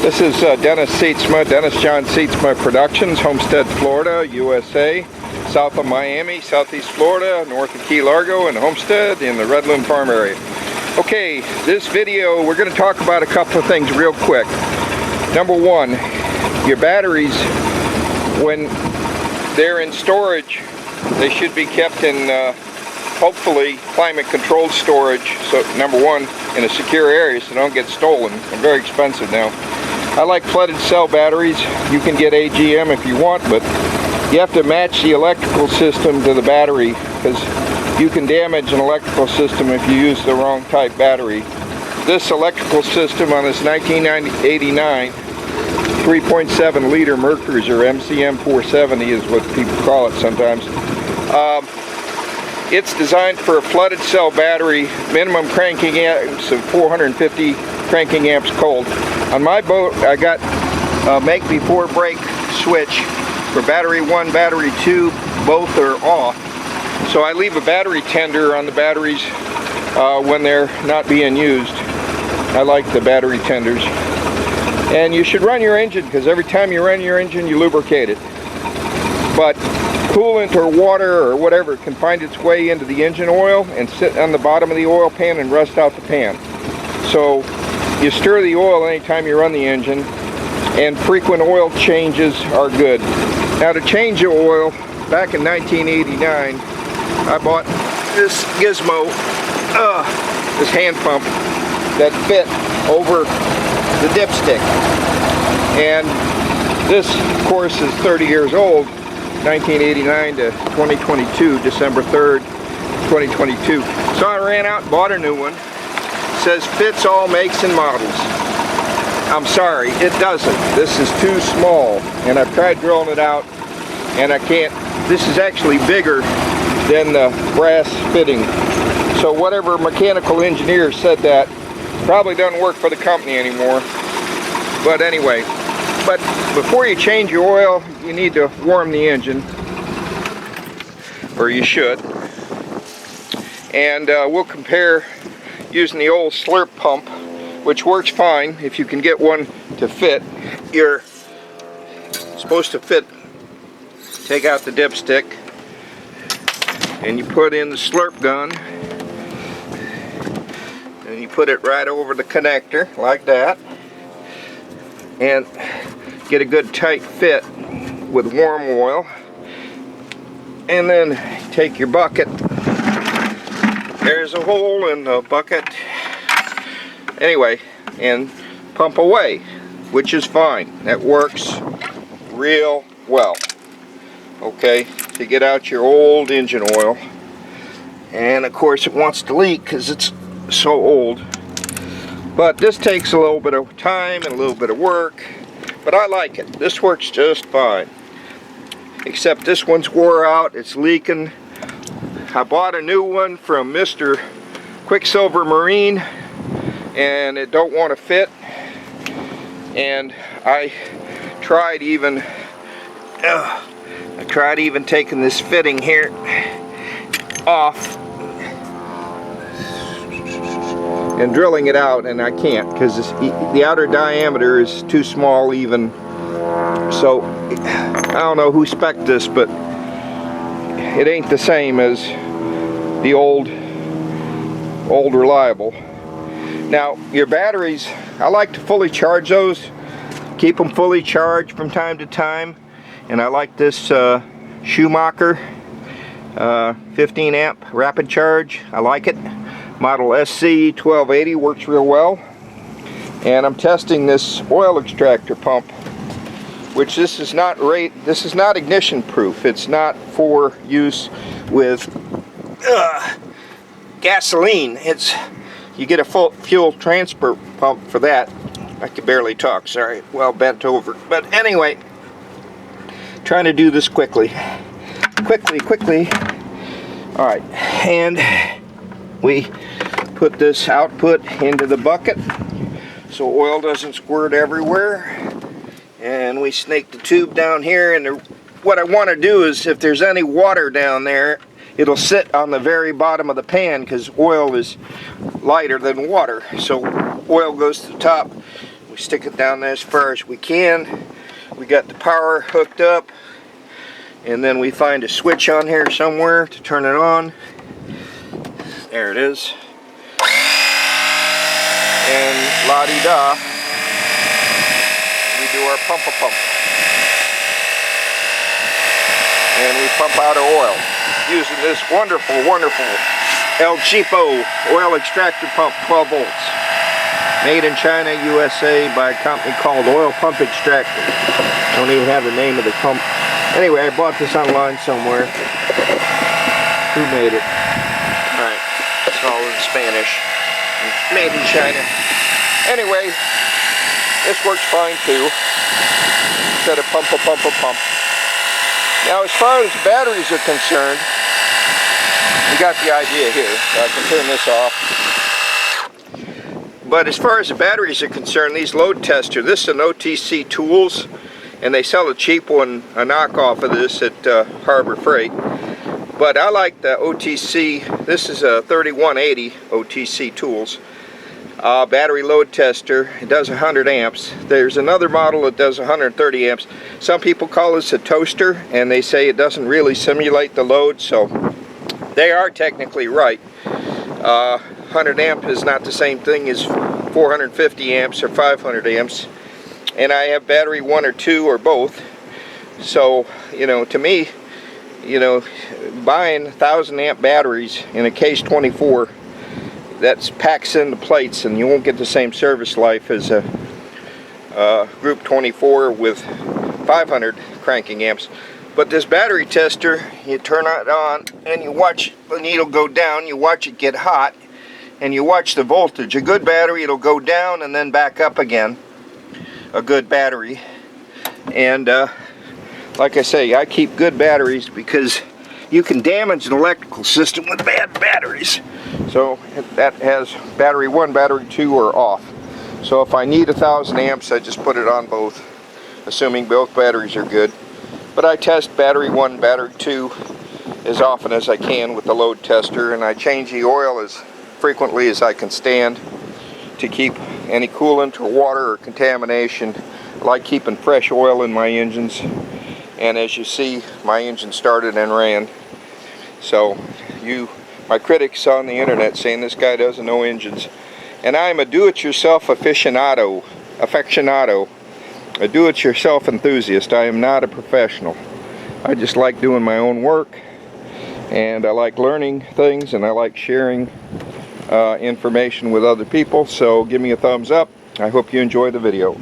This is Dennis John Seatsma Productions, Homestead, Florida, USA, south of Miami, southeast Florida, north of Key Largo, and Homestead in the Redland Farm area. Okay, this video we're going to talk about a couple of things real quick. Number one, your batteries, when they're in storage, they should be kept in hopefully climate controlled storage, so number one, in a secure area so they don't get stolen. They're very expensive now. I like flooded cell batteries. You can get AGM if you want, but you have to match the electrical system to the battery, because you can damage an electrical system if you use the wrong type battery. This electrical system on this 1989 3.7 liter MerCruiser, MCM 470 is what people call it sometimes. It's designed for a flooded cell battery, minimum cranking amps of 450 cranking amps cold. On my boat, I got a make before break switch for battery 1, battery 2, both are off. So I leave a battery tender on the batteries when they're not being used. I like the battery tenders. And you should run your engine, because every time you run your engine, you lubricate it. But coolant or water or whatever can find its way into the engine oil and sit on the bottom of the oil pan and rust out the pan. So you stir the oil anytime you run the engine, and frequent oil changes are good. Now, to change the oil, back in 1989, I bought this gizmo, this hand pump that fit over the dipstick. And this, of course, is 30 years old, 1989 to 2022, December 3rd, 2022. So I ran out and bought a new one. It says fits all makes and models. I'm sorry, it doesn't. This is too small, and I've tried drilling it out, and I can't. This is actually bigger than the brass fitting. So whatever mechanical engineer said that probably doesn't work for the company anymore. But anyway, but before you change your oil, you need to warm the engine, or you should. And we'll compare using the old slurp pump, which works fine if you can get one to fit. You're supposed to fit, take out the dipstick, and you put in the slurp gun, and you put it right over the connector like that, and get a good tight fit with warm oil. And then take your bucket. There's a hole in the bucket. Anyway, and pump away, which is fine. That works real well. Okay, to get out your old engine oil. And of course it wants to leak because it's so old. But this takes a little bit of time and a little bit of work. But I like it. This works just fine. Except this one's wore out. It's leaking. I bought a new one from Mr. MerCruiser Marine, and it don't want to fit. And I tried even taking this fitting here off and drilling it out, and I can't, because the outer diameter is too small even. So I don't know who spec'd this, but it ain't the same as the old reliable. Now, your batteries, I like to fully charge those, keep them fully charged from time to time. And I like this Schumacher 15 amp rapid charge. I like it. Model SC 1280 works real well. And I'm testing this oil extractor pump, which this is not ignition proof. It's not for use with gasoline. You get a full fuel transfer pump for that. I can barely talk, sorry, well bent over. But anyway, trying to do this quickly. All right, and we put this output into the bucket so oil doesn't squirt everywhere. And we snake the tube down here, and what I want to do is, if there's any water down there, it'll sit on the very bottom of the pan, because oil is lighter than water. So oil goes to the top. We stick it down there as far as we can. We got the power hooked up, and then we find a switch on here somewhere to turn it on. There it is. And la-di-da, we do our pump-a-pump. And we pump out our oil using this wonderful, wonderful El Cheapo oil extractor pump, 12 volts. Made in China, USA, by a company called Oil Pump Extractor. Don't even have the name of the pump. Anyway, I bought this online somewhere. Who made it? Alright, it's all in Spanish. Made in China. Anyway, this works fine too. Instead of pump. Now, as far as batteries are concerned, you got the idea here. I can turn this off. But as far as the batteries are concerned, these load tester, this is an OTC Tools, and they sell a cheap one, a knockoff of this at Harbor Freight. But I like the OTC, this is a 3180 OTC Tools battery load tester. It does 100 amps. There's another model that does 130 amps. Some people call this a toaster, and they say it doesn't really simulate the load, so they are technically right. 100 amp is not the same thing as 450 amps or 500 amps, and I have battery 1 or 2 or both. So, you know, to me, you know, buying 1,000 amp batteries in a case 24, that packs in the plates, and you won't get the same service life as a group 24 with 500 cranking amps. But this battery tester, you turn it on and you watch the needle go down, you watch it get hot, and you watch the voltage. A good battery, it'll go down and then back up again. A good battery. And like I say, I keep good batteries because you can damage an electrical system with bad batteries. So that has battery 1, battery 2 are off. So if I need 1,000 amps, I just put it on both, assuming both batteries are good. But I test battery 1, battery 2 as often as I can with the load tester, and I change the oil as frequently as I can stand to keep any coolant or water or contamination. I like keeping fresh oil in my engines, and as you see, my engine started and ran. So my critics on the internet saying this guy doesn't know engines, and I'm a do-it-yourself aficionado, a do-it-yourself enthusiast. I am not a professional. I just like doing my own work, and I like learning things, and I like sharing information with other people. So give me a thumbs up. I hope you enjoy the video.